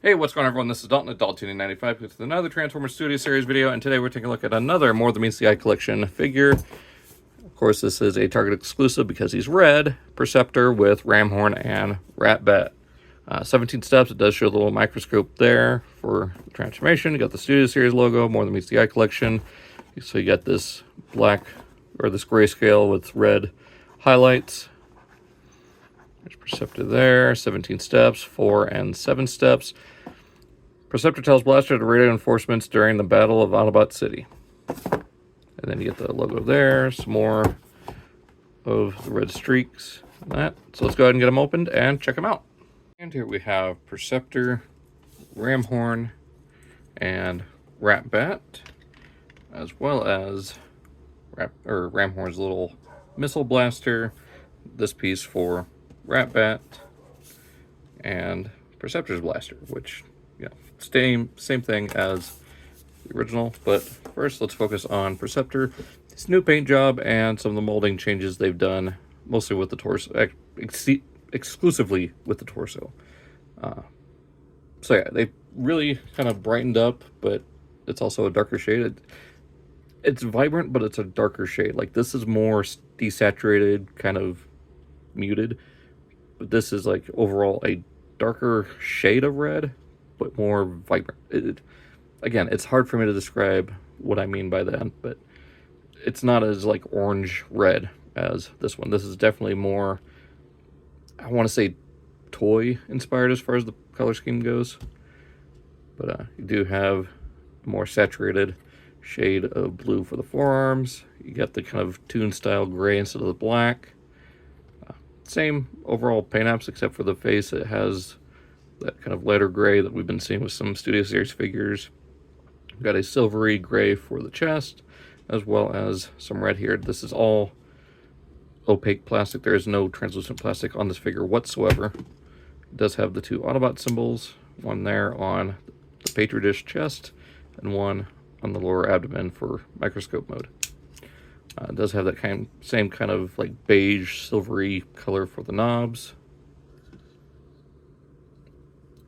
Hey, what's going on, everyone? This is Dalton at Dalton95 with another Transformers Studio Series video, and today we're taking a look at another More Than Meets the Eye collection figure. Of course, this is a Target exclusive because he's red, Perceptor with Ramhorn and Ratbat. 17 steps. It does show the little microscope there for the transformation. You got the Studio Series logo, More Than Meets the Eye collection. So you got this black, or this grayscale with red highlights. There's Perceptor there, 17 steps, 4 and 7 steps. Perceptor tells Blaster to radio reinforcements during the Battle of Autobot City. And then you get the logo there, some more of the red streaks and that. So let's go ahead and get them opened and check them out. And here we have Perceptor, Ramhorn, and Ratbat, as well as Ramhorn's little missile blaster, this piece for Ratbat, and Perceptor's blaster, which, yeah, same thing as the original. But first, let's focus on Perceptor. This new paint job and some of the molding changes they've done, mostly with the torso, exclusively with the torso. So yeah, they really kind of brightened up, but it's also a darker shade. It's vibrant, but it's a darker shade. Like, this is more desaturated, kind of muted. But this is, like, overall a darker shade of red, but more vibrant. Again, it's hard for me to describe what I mean by that, but it's not as, like, orange red as this one. This is definitely more, I want to say, toy inspired as far as the color scheme goes. But you do have a more saturated shade of blue for the forearms. You got the kind of toon style gray instead of the black. Same overall paint apps, except for the face. It has that kind of lighter gray that we've been seeing with some Studio Series figures. We've got a silvery gray for the chest, as well as some red here. This is all opaque plastic. There is no translucent plastic on this figure whatsoever. It does have the two Autobot symbols, one there on the Petri dish chest, and one on the lower abdomen for microscope mode. It does have that same kind of like beige, silvery color for the knobs.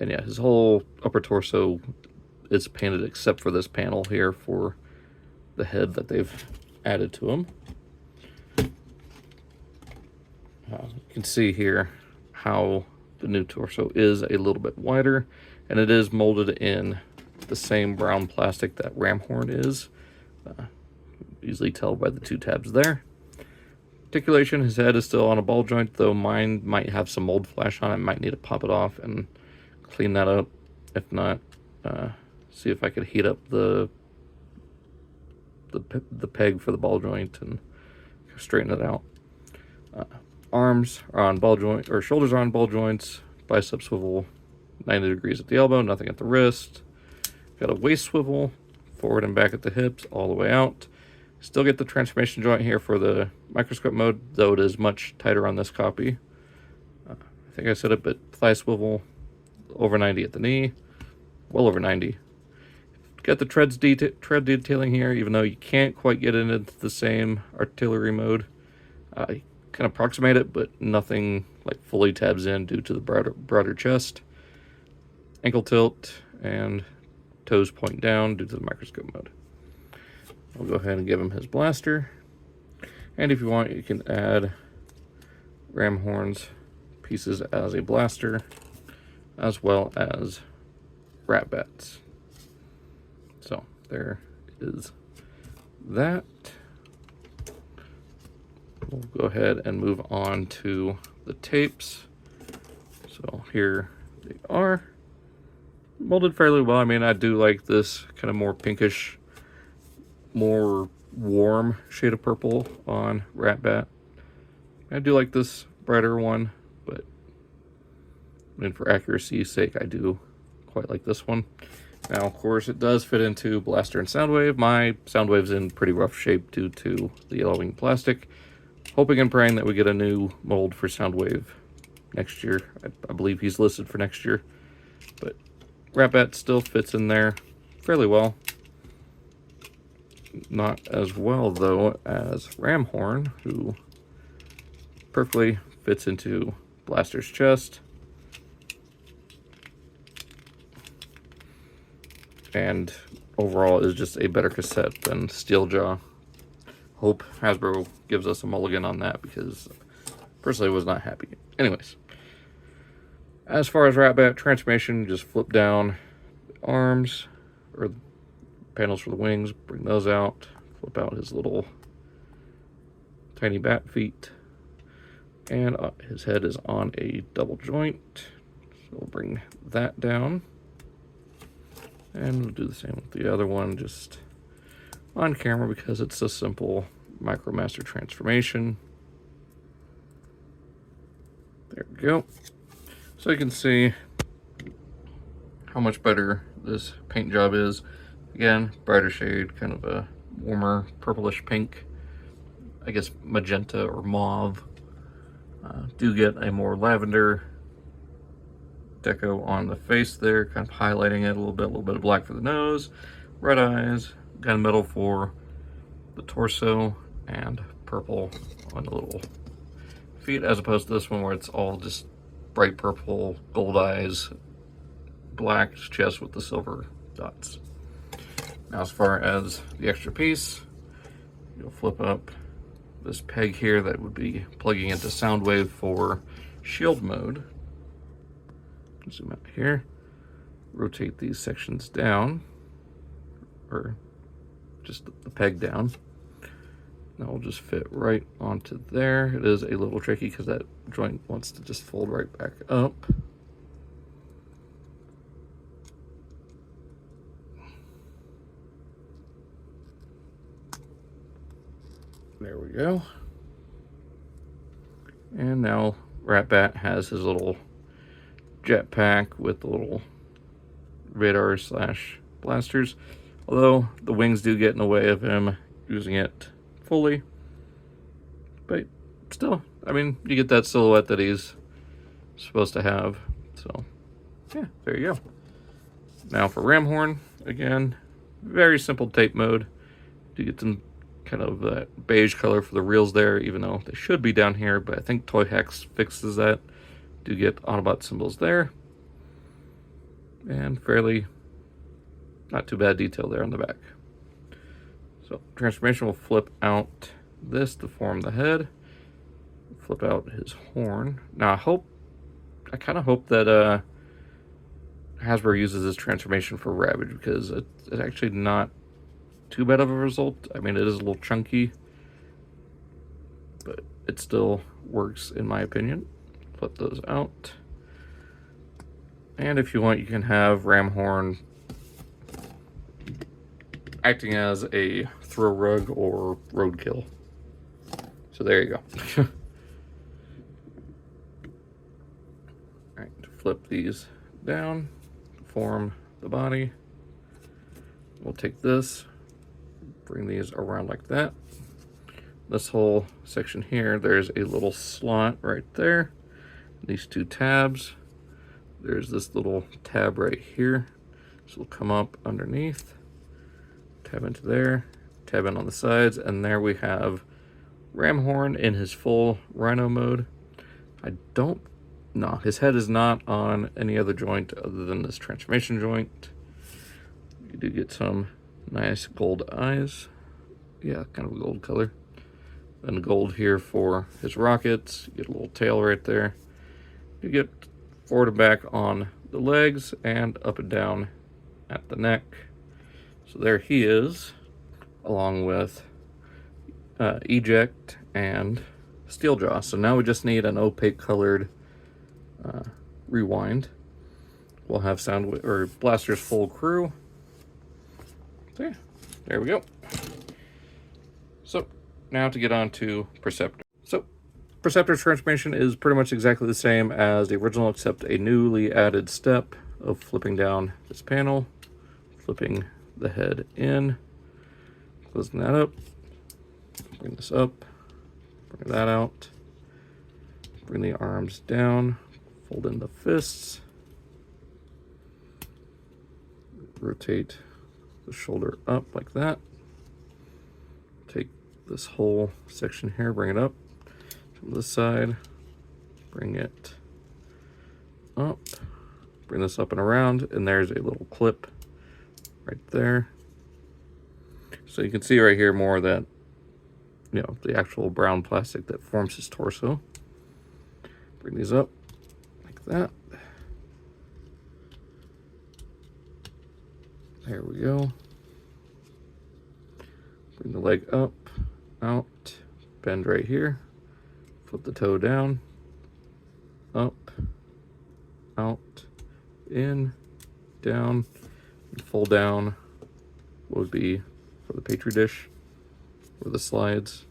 And yeah, his whole upper torso is painted except for this panel here for the head that they've added to him. You can see here how the new torso is a little bit wider, and it is molded in the same brown plastic that Ramhorn is. Easily tell by the two tabs there. Articulation, his head is still on a ball joint, though mine might have some mold flash on it. Might need to pop it off and clean that up. If not, see if I could heat up the peg for the ball joint and straighten it out. Arms are on ball joint, or shoulders are on ball joints. Bicep swivel 90 degrees at the elbow, nothing at the wrist. Got a waist swivel forward and back at the hips, all the way out. Still get the transformation joint here for the microscope mode, though it is much tighter on this copy. I think I said it, but thigh swivel over 90 at the knee, well over 90. Got the tread detailing here, even though you can't quite get it into the same artillery mode. You can approximate it, but nothing like fully tabs in due to the broader chest. Ankle tilt and toes point down due to the microscope mode. I'll go ahead and give him his blaster. And if you want, you can add Ramhorn's pieces as a blaster, as well as Ratbat's. So there is that. We'll go ahead and move on to the tapes. So here they are. Molded fairly well. I mean, I do like this kind of more pinkish, more warm shade of purple on Ratbat. I do like this brighter one, but I mean, for accuracy's sake, I do quite like this one. Now, of course, it does fit into Blaster and Soundwave. My Soundwave's in pretty rough shape due to the yellowing plastic. Hoping and praying that we get a new mold for Soundwave next year. I believe he's listed for next year, but Ratbat still fits in there fairly well. Not as well, though, as Ramhorn, who perfectly fits into Blaster's chest. and overall is just a better cassette than Steeljaw. Hope Hasbro gives us a mulligan on that, because personally I was not happy. Anyways, as far as Ratbat transformation, just flip down the arms, or panels for the wings, bring those out, flip out his little tiny bat feet, and his head is on a double joint, so we'll bring that down, and we'll do the same with the other one, just on camera, because it's a simple MicroMaster transformation. There we go. So you can see how much better this paint job is. Again, brighter shade, kind of a warmer purplish pink, I guess magenta or mauve. Do get a more lavender deco on the face there, kind of highlighting it a little bit of black for the nose, red eyes, gunmetal for the torso, and purple on the little feet, as opposed to this one where it's all just bright purple, gold eyes, black chest with the silver dots. Now, as far as the extra piece, you'll flip up this peg here that would be plugging into Soundwave for shield mode. Zoom out here, rotate these sections down, or just the peg down. That will just fit right onto there. It is a little tricky because that joint wants to just fold right back up. There we go. And now Ratbat has his little jetpack with the little radar slash blasters. Although the wings do get in the way of him using it fully. But still, I mean, you get that silhouette that he's supposed to have. So, yeah, there you go. Now for Ramhorn, again, very simple tape mode. You get some kind of that beige color for the reels there, even though they should be down here, but I think Toy Hacks fixes that. Do get Autobot symbols there. And fairly not too bad detail there on the back. So transformation will flip out this to form the head. Flip out his horn. Now I kind of hope that Hasbro uses this transformation for Ravage, because it's actually not too bad of a result. I mean, it is a little chunky, but it still works in my opinion. Flip those out. And if you want, you can have Ramhorn acting as a throw rug or roadkill. So there you go. Alright, flip these down, form the body. We'll take this, bring these around like that. This whole section here, there's a little slot right there. These two tabs. There's this little tab right here. So it'll come up underneath, tab into there, tab in on the sides, and there we have Ramhorn in his full Rhino mode. No, his head is not on any other joint other than this transformation joint. You do get some nice gold eyes. Yeah, kind of a gold color. And gold here for his rockets. You get a little tail right there. You get forward and back on the legs and up and down at the neck. So there he is, along with Eject and Steeljaw. So now we just need an opaque colored rewind. We'll have Soundwave or Blaster's full crew. So yeah, there we go. So now to get on to Perceptor. So Perceptor's transformation is pretty much exactly the same as the original, except a newly added step of flipping down this panel, flipping the head in, closing that up, bring this up, bring that out, bring the arms down, fold in the fists, rotate the shoulder up like that, take this whole section here, bring it up from this side, bring it up, bring this up and around, and there's a little clip right there. So you can see right here more that, you know, the actual brown plastic that forms his torso. Bring these up like that. There we go. Bring the leg up, out, bend right here. Flip the toe down, up, out, in, down, and fold down. What would be for the Petri dish or the slides.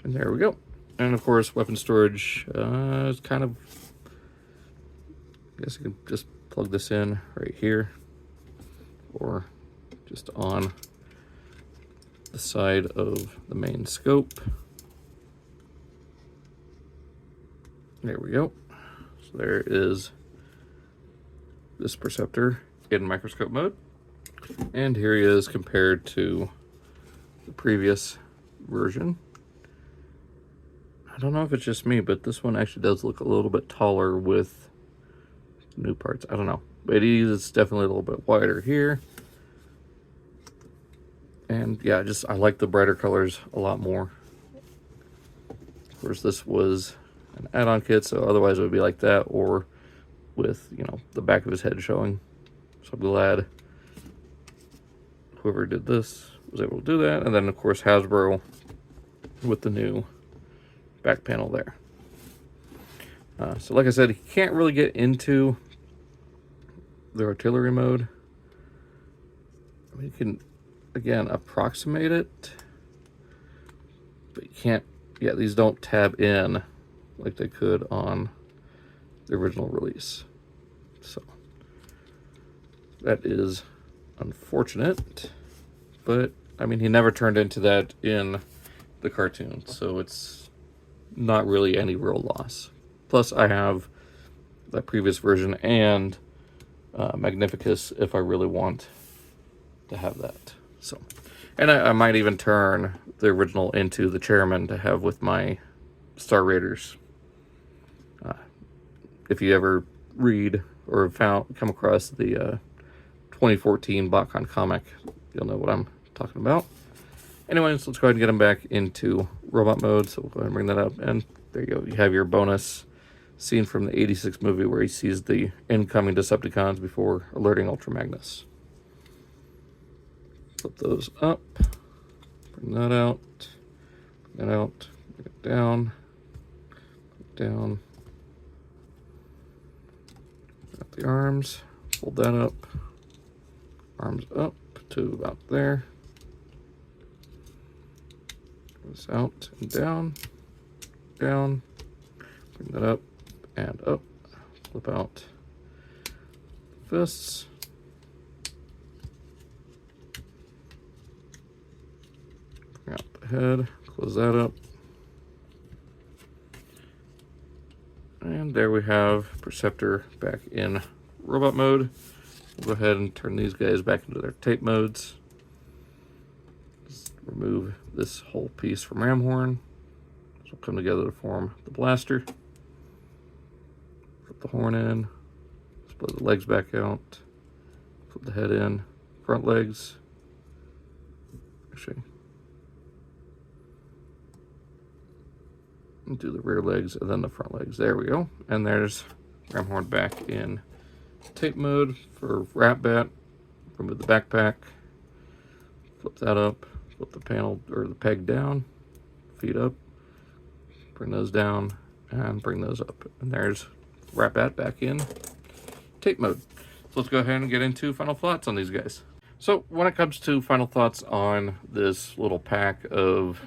And there we go. And of course, weapon storage is kind of, I guess you can just plug this in right here or just on the side of the main scope. There we go. So there is this Perceptor in microscope mode. And here he is compared to the previous version. I don't know if it's just me, but this one actually does look a little bit taller with new parts. I don't know. But he is definitely a little bit wider here. And yeah, I like the brighter colors a lot more. Of course, this was an add-on kit, so otherwise it would be like that, or with, you know, the back of his head showing. So I'm glad whoever did this was able to do that. And then of course Hasbro with the new back panel there. So like I said, he can't really get into the artillery mode. I mean, you can again approximate it, but you can't. Yeah, these don't tab in like they could on the original release. So that is unfortunate, but I mean, he never turned into that in the cartoon, so it's not really any real loss. Plus, I have that previous version and Magnificus if I really want to have that. So, and I might even turn the original into the Chairman to have with my Star Raiders. If you ever read or come across the 2014 BotCon comic, you'll know what I'm talking about. Anyways, let's go ahead and get him back into robot mode. So we'll go ahead and bring that up. And there you go. You have your bonus scene from the 86 movie where he sees the incoming Decepticons before alerting Ultra Magnus. Flip those up. Bring that out. Bring that out. Bring it down. Down. Got the arms. Fold that up. Arms up to about there. Goes out and down. Down. Bring that up and up. Flip out fists. Bring out the head. Close that up. And there we have Perceptor back in robot mode. We'll go ahead and turn these guys back into their tape modes. Just remove this whole piece from Ramhorn. This will come together to form the blaster. Flip the horn in. Split the legs back out. Flip the head in. Front legs. Actually, do the rear legs and then the front legs. There we go. And there's Ramhorn back in tape mode for Ratbat. Remove the backpack. Flip that up. Flip the panel or the peg down. Feet up. Bring those down and bring those up. And there's Ratbat back in tape mode. So let's go ahead and get into final thoughts on these guys. So when it comes to final thoughts on this little pack of,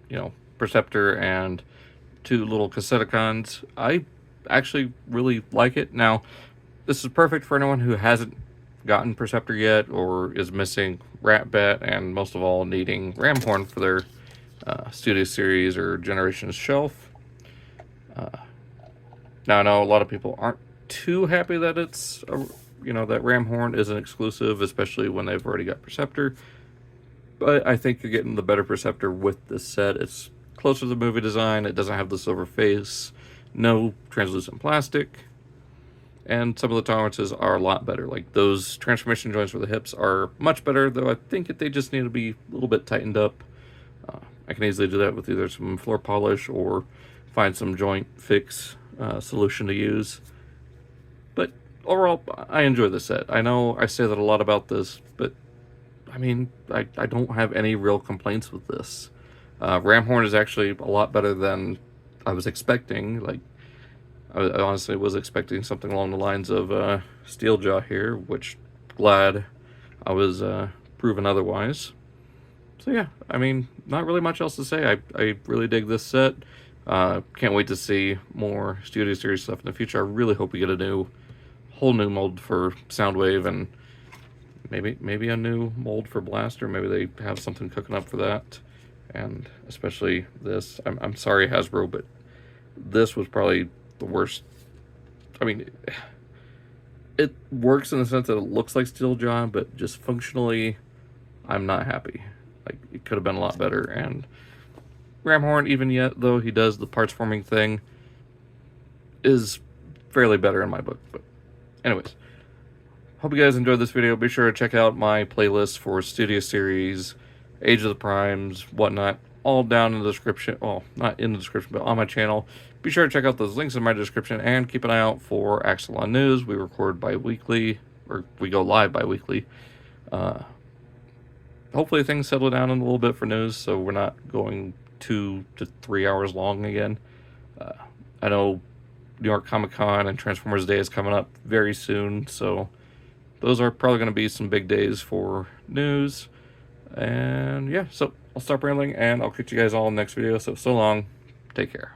you know, Perceptor and two little Cassetticons, I actually really like it. Now, this is perfect for anyone who hasn't gotten Perceptor yet or is missing Ratbat and most of all needing Ramhorn for their Studio Series or Generations shelf. Now, I know a lot of people aren't too happy that it's, you know, that Ramhorn is an exclusive, especially when they've already got Perceptor. But I think you're getting the better Perceptor with this set. It's closer to the movie design. It doesn't have the silver face, no translucent plastic. and some of the tolerances are a lot better. Like those transformation joints for the hips are much better, though I think that they just need to be a little bit tightened up. I can easily do that with either some floor polish or find some joint fix solution to use. But overall, I enjoy the set. I know I say that a lot about this, but I mean, I don't have any real complaints with this. Ramhorn is actually a lot better than I was expecting. Like, I honestly was expecting something along the lines of Steeljaw here, which glad I was proven otherwise. So yeah, I mean, not really much else to say. I really dig this set. Can't wait to see more Studio Series stuff in the future. I really hope we get a whole new mold for Soundwave, and maybe a new mold for Blaster. Maybe they have something cooking up for that. And especially this. I'm sorry, Hasbro, but this was probably the worst. I mean, it works in the sense that it looks like Steeljaw, but just functionally, I'm not happy. Like, it could have been a lot better. And Ramhorn, even yet, though he does the parts forming thing, is fairly better in my book. But anyways, hope you guys enjoyed this video. Be sure to check out my playlist for Studio Series, Age of the Primes, whatnot, all down in the description. Well, not in the description, but on my channel. Be sure to check out those links in my description, and keep an eye out for Axelon News. We record bi-weekly, or we go live bi-weekly. Hopefully things settle down in a little bit for news, so we're not going 2 to 3 hours long again. I know New York Comic Con and Transformers Day is coming up very soon, so those are probably going to be some big days for news. And yeah, so I'll stop rambling, and I'll catch you guys all in the next video. So long, take care.